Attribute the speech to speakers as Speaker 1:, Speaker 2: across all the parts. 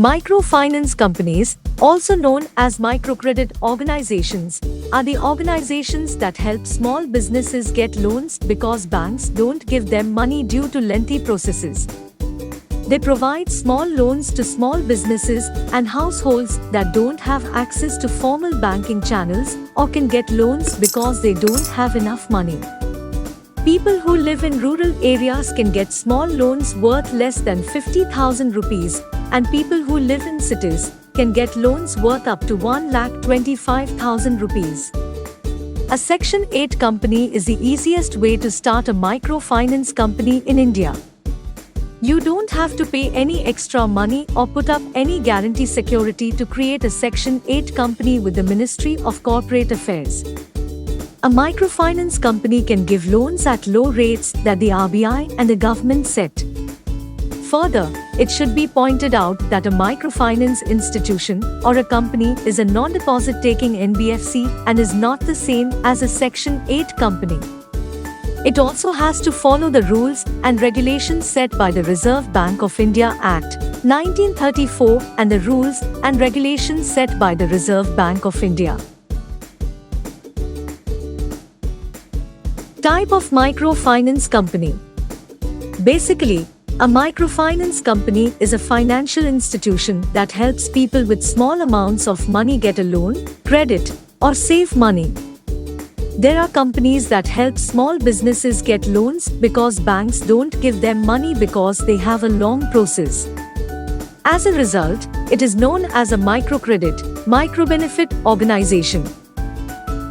Speaker 1: Microfinance companies, also known as microcredit organizations, are the organizations that help small businesses get loans because banks don't give them money due to lengthy processes. They provide small loans to small businesses and households that don't have access to formal banking channels or can get loans because they don't have enough money. People who live in rural areas can get small loans worth less than 50,000 rupees, and people who live in cities can get loans worth up to 1,25,000 rupees. A Section 8 company is the easiest way to start a microfinance company in India. You don't have to pay any extra money or put up any guarantee security to create a Section 8 company with the Ministry of Corporate Affairs. A microfinance company can give loans at low rates that the RBI and the government set. Further, it should be pointed out that a microfinance institution or a company is a non-deposit taking NBFC and is not the same as a Section 8 company. It also has to follow the rules and regulations set by the Reserve Bank of India Act 1934 and the rules and regulations set by the Reserve Bank of India. Type of microfinance company. Basically, a microfinance company is a financial institution that helps people with small amounts of money get a loan, credit, or save money. There are companies that help small businesses get loans because banks don't give them money because they have a long process. As a result, it is known as a microcredit, microbenefit organization.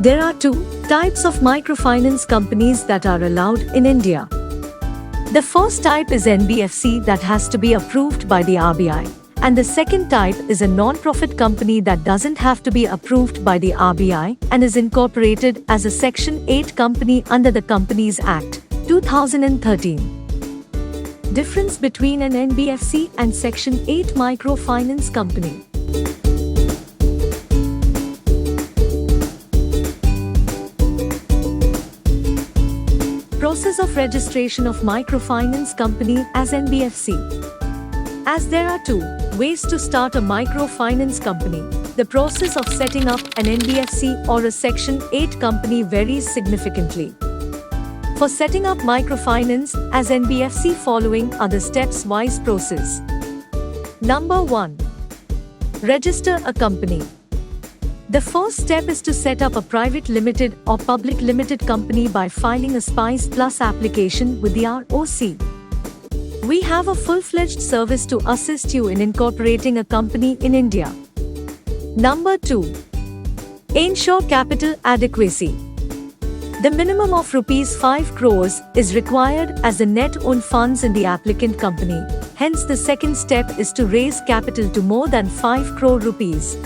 Speaker 1: There are two types of microfinance companies that are allowed in India. The first type is NBFC that has to be approved by the RBI, and the second type is a non-profit company that doesn't have to be approved by the RBI and is incorporated as a Section 8 company under the Companies Act 2013. Difference between an NBFC and Section 8 microfinance company. Process of registration of microfinance company as NBFC. As there are two ways to start a microfinance company, the process of setting up an NBFC or a Section 8 company varies significantly. For setting up microfinance as NBFC, following are the steps-wise process. Number 1. Register a company. The first step is to set up a private limited or public limited company by filing a Spice Plus application with the ROC. We have a full-fledged service to assist you in incorporating a company in India. Number 2. Ensure capital adequacy. The minimum of rupees 5 crores is required as the net owned funds in the applicant company. Hence, the second step is to raise capital to more than 5 crore rupees.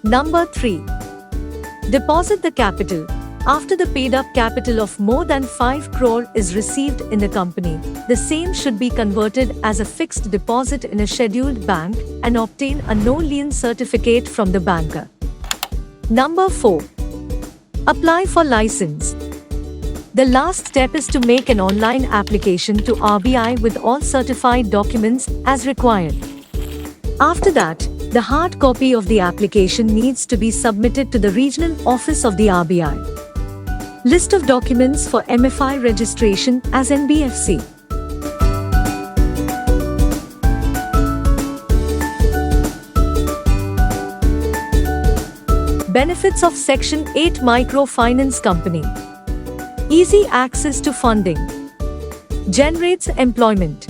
Speaker 1: Number 3. Deposit the capital. After the paid-up capital of more than 5 crore is received in the company, the same should be converted as a fixed deposit in a scheduled bank and obtain a no-lien certificate from the banker. Number 4. Apply for license. The last step is to make an online application to RBI with all certified documents as required. After that, the hard copy of the application needs to be submitted to the regional office of the RBI. List of documents for MFI registration as NBFC. Benefits of Section 8 Microfinance Company. Easy access to funding. Generates employment.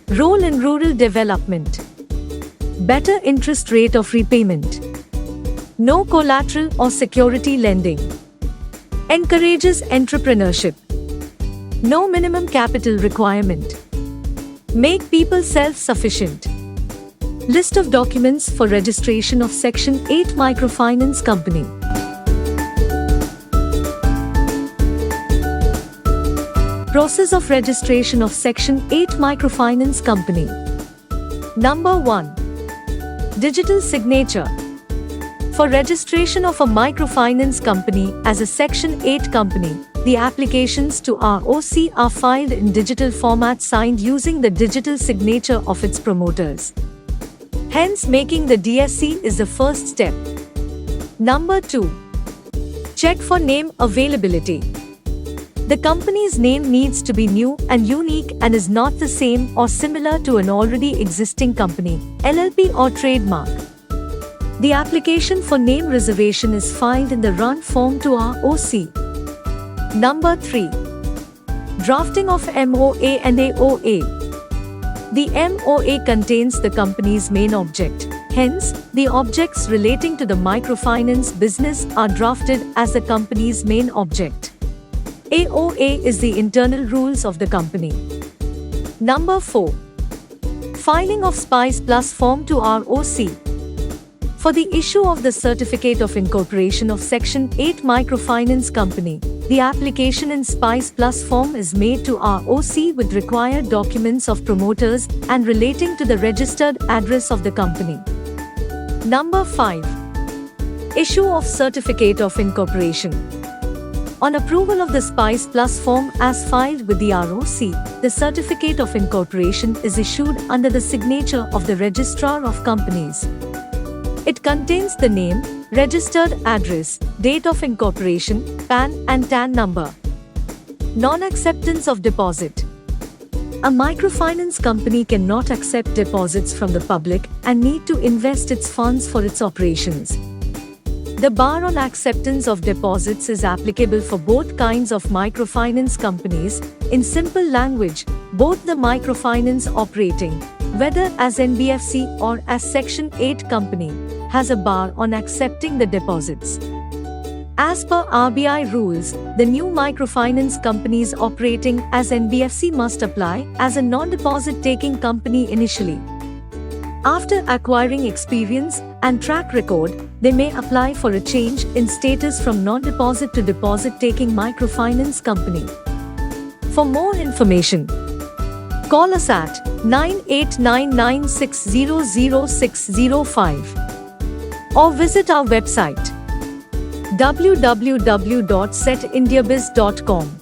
Speaker 1: Role in rural development. Better interest rate of repayment. No collateral or security lending. Encourages entrepreneurship. No minimum capital requirement. Make people self-sufficient. List of documents for registration of Section 8 Microfinance Company. Process of registration of Section 8 Microfinance Company. Number 1. Digital signature. For registration of a microfinance company as a Section 8 company, the applications to ROC are filed in digital format signed using the digital signature of its promoters. Hence, making the DSC is the first step. Number 2. Check for name availability. The company's name needs to be new and unique and is not the same or similar to an already existing company, LLP or trademark. The application for name reservation is filed in the run form to ROC. Number 3. Drafting of MOA and AOA. The MOA contains the company's main object. Hence, the objects relating to the microfinance business are drafted as the company's main object. AOA is the internal rules of the company. Number 4. Filing of SPICE Plus form to ROC. For the issue of the Certificate of Incorporation of Section 8 Microfinance Company, the application in SPICE Plus form is made to ROC with required documents of promoters and relating to the registered address of the company. Number 5. Issue of Certificate of Incorporation. On approval of the SPICE Plus form as filed with the ROC, the Certificate of Incorporation is issued under the signature of the Registrar of Companies. It contains the name, registered address, date of incorporation, PAN and TAN number. Non-acceptance of deposit. A microfinance company cannot accept deposits from the public and need to invest its funds for its operations. The bar on acceptance of deposits is applicable for both kinds of microfinance companies. In simple language, both the microfinance operating, whether as NBFC or as Section 8 company, has a bar on accepting the deposits. As per RBI rules, the new microfinance companies operating as NBFC must apply as a non-deposit taking company initially. After acquiring experience and track record, they may apply for a change in status from non-deposit to deposit-taking microfinance company. For more information, call us at 9899600605 or visit our website www.setindiabiz.com.